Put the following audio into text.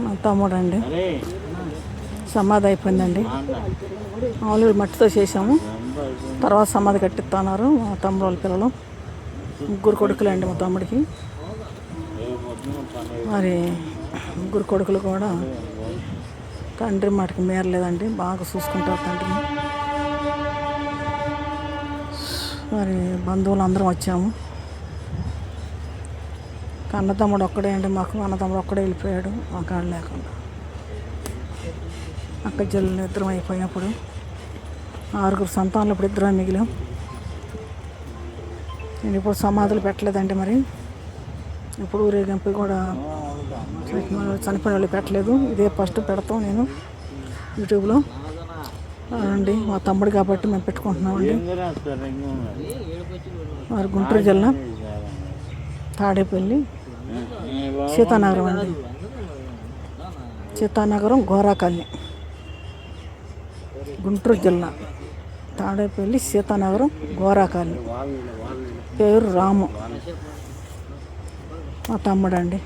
మా తమ్ముడు అండి. సమాధి అయిపోయిందండి. మామూలుగా మట్టితో చేసాము, తర్వాత సమాధి కట్టిస్తున్నారు మా తమ్ముడు వాళ్ళ పిల్లలు. 3 కొడుకులండి మా తమ్ముడికి. మరి 3 కొడుకులు కూడా తండ్రి మాటకి మేరలేదండి, బాగా చూసుకుంటారు తండ్రిని. మరి బంధువులు అందరం వచ్చాము. అన్నతమ్ముడు ఒక్కడే అండి మాకు. అన్నతమ్ముడు ఒక్కడే వెళ్ళిపోయాడు మా కాడ లేకుండా. అక్క చెల్లెలు ఇద్దరం అయిపోయినప్పుడు 6 సంతానాలు ఇప్పుడు 2 మిగిలాం. నేను ఇప్పుడు సమాధులు పెట్టలేదండి. మరి ఇప్పుడు ఊరేగింపు కూడా చనిపోయిన వాళ్ళు పెట్టలేదు. ఇదే ఫస్ట్ పెడతాం నేను యూట్యూబ్లో అండి. మా తమ్ముడు కాబట్టి మేము పెట్టుకుంటున్నామండి. మరి గుంటూరు జిల్లా తాడేపల్లి సీతానగరం అండి. సీతానగరం గోరాకల్ని, గుంటూరు జిల్లా తాడేపల్లి సీతానగరం గోరాకల్ని. పేరు రాము, మా తమ్ముడు అండి.